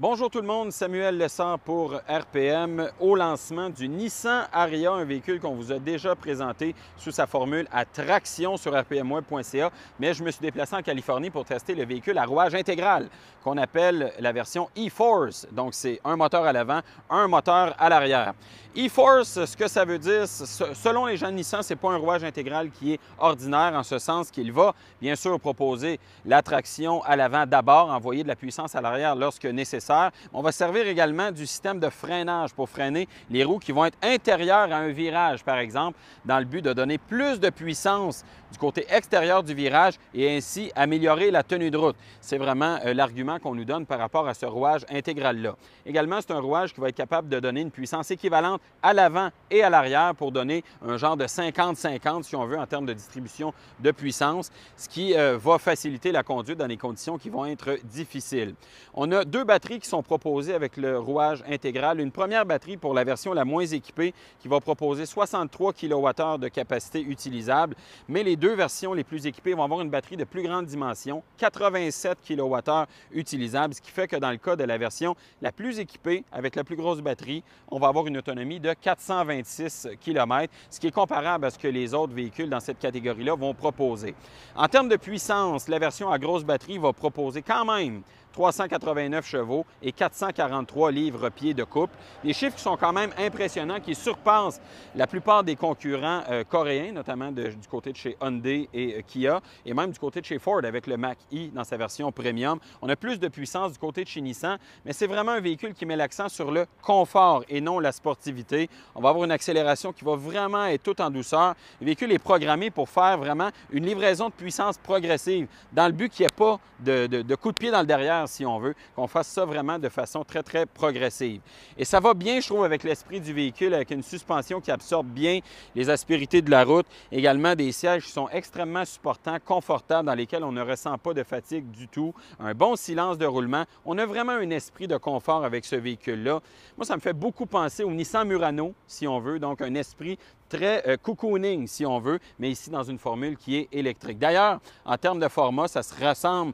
Bonjour tout le monde, Samuel Lessard pour RPM au lancement du Nissan Ariya, un véhicule qu'on vous a déjà présenté sous sa formule à traction sur rpmweb.ca, mais je me suis déplacé en Californie pour tester le véhicule à rouage intégral qu'on appelle la version e-Force. Donc c'est un moteur à l'avant, un moteur à l'arrière. e-Force, ce que ça veut dire, selon les gens de Nissan, ce n'est pas un rouage intégral qui est ordinaire en ce sens qu'il va bien sûr proposer la traction à l'avant d'abord, envoyer de la puissance à l'arrière lorsque nécessaire. On va servir également du système de freinage pour freiner les roues qui vont être intérieures à un virage, par exemple, dans le but de donner plus de puissance du côté extérieur du virage et ainsi améliorer la tenue de route. C'est vraiment l'argument qu'on nous donne par rapport à ce rouage intégral-là. Également, c'est un rouage qui va être capable de donner une puissance équivalente à l'avant et à l'arrière pour donner un genre de 50-50, si on veut, en termes de distribution de puissance, ce qui va faciliter la conduite dans des conditions qui vont être difficiles. On a deux batteries qui sont proposées avec le rouage intégral. Une première batterie pour la version la moins équipée qui va proposer 63 kWh de capacité utilisable, mais les deux versions les plus équipées vont avoir une batterie de plus grande dimension, 87 kWh utilisables, ce qui fait que dans le cas de la version la plus équipée, avec la plus grosse batterie, on va avoir une autonomie de 426 km, ce qui est comparable à ce que les autres véhicules dans cette catégorie-là vont proposer. En termes de puissance, la version à grosse batterie va proposer quand même 389 chevaux et 443 livres-pieds de couple. Des chiffres qui sont quand même impressionnants, qui surpassent la plupart des concurrents coréens, notamment du côté de chez Hyundai et Kia, et même du côté de chez Ford avec le Mach-E dans sa version premium. On a plus de puissance du côté de chez Nissan, mais c'est vraiment un véhicule qui met l'accent sur le confort et non la sportivité. On va avoir une accélération qui va vraiment être toute en douceur. Le véhicule est programmé pour faire vraiment une livraison de puissance progressive, dans le but qu'il n'y ait pas de coup de pied dans le derrière, si on veut, qu'on fasse ça vraiment de façon très, très progressive. Et ça va bien, je trouve, avec l'esprit du véhicule, avec une suspension qui absorbe bien les aspérités de la route, également des sièges qui sont extrêmement supportants, confortables, dans lesquels on ne ressent pas de fatigue du tout, un bon silence de roulement. On a vraiment un esprit de confort avec ce véhicule-là. Moi, ça me fait beaucoup penser au Nissan Murano, si on veut, donc un esprit très cocooning, si on veut, mais ici dans une formule qui est électrique. D'ailleurs, en termes de format, ça ressemble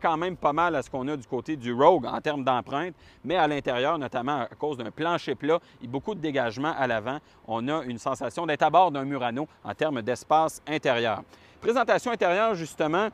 quand même pas mal à ce qu'on a du côté du Rogue en termes d'empreinte, mais à l'intérieur, notamment à cause d'un plancher plat et beaucoup de dégagement à l'avant, on a une sensation d'être à bord d'un Murano en termes d'espace intérieur. Présentation intérieure, justement,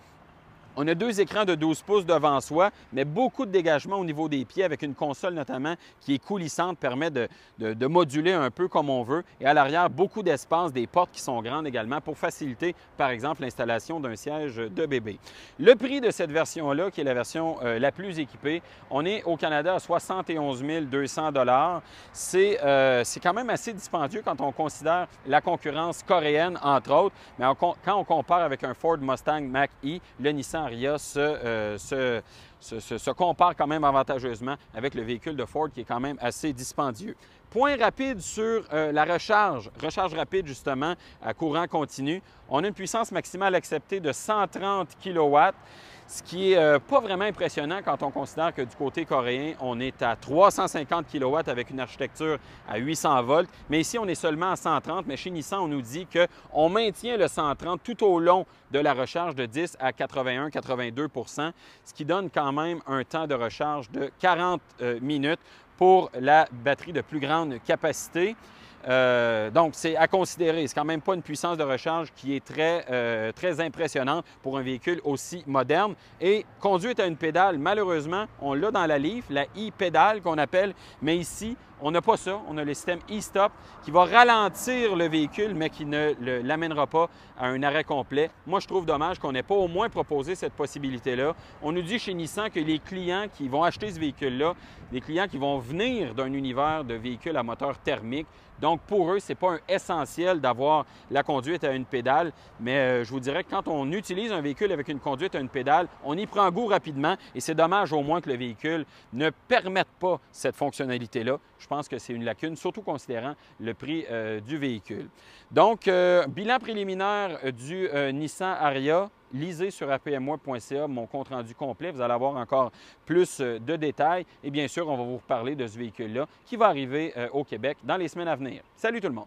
on a deux écrans de 12 pouces devant soi, mais beaucoup de dégagement au niveau des pieds avec une console notamment qui est coulissante, permet de moduler un peu comme on veut. Et à l'arrière, beaucoup d'espace, des portes qui sont grandes également pour faciliter, par exemple, l'installation d'un siège de bébé. Le prix de cette version-là, qui est la version la plus équipée, on est au Canada à 71 200 $. C'est quand même assez dispendieux quand on considère la concurrence coréenne, entre autres, mais quand on compare avec un Ford Mustang Mach-E, le Nissan Ariya se compare quand même avantageusement avec le véhicule de Ford qui est quand même assez dispendieux. Point rapide sur la recharge rapide justement à courant continu. On a une puissance maximale acceptée de 130 kW, ce qui n'est pas vraiment impressionnant quand on considère que du côté coréen, on est à 350 kW avec une architecture à 800 volts, mais ici, on est seulement à 130, mais chez Nissan, on nous dit qu'on maintient le 130 tout au long de la recharge de 10 à 81-82 %, ce qui donne quand même un temps de recharge de 40 minutes pour la batterie de plus grande capacité. Donc, c'est à considérer. C'est quand même pas une puissance de recharge qui est très impressionnante pour un véhicule aussi moderne. Et conduite à une pédale, malheureusement, on l'a dans la Leaf, la e-pédale qu'on appelle, mais ici, on n'a pas ça. On a le système e-stop qui va ralentir le véhicule, mais qui ne l'amènera pas à un arrêt complet. Moi, je trouve dommage qu'on n'ait pas au moins proposé cette possibilité-là. On nous dit chez Nissan que les clients qui vont acheter ce véhicule-là, des clients qui vont venir d'un univers de véhicules à moteur thermique, donc, pour eux, ce n'est pas un essentiel d'avoir la conduite à une pédale, mais je vous dirais que quand on utilise un véhicule avec une conduite à une pédale, on y prend goût rapidement et c'est dommage au moins que le véhicule ne permette pas cette fonctionnalité-là. Je pense que c'est une lacune, surtout considérant le prix du véhicule. Donc, bilan préliminaire du Nissan Ariya. Lisez sur rpmweb.ca mon compte-rendu complet. Vous allez avoir encore plus de détails. Et bien sûr, on va vous reparler de ce véhicule-là qui va arriver au Québec dans les semaines à venir. Salut tout le monde!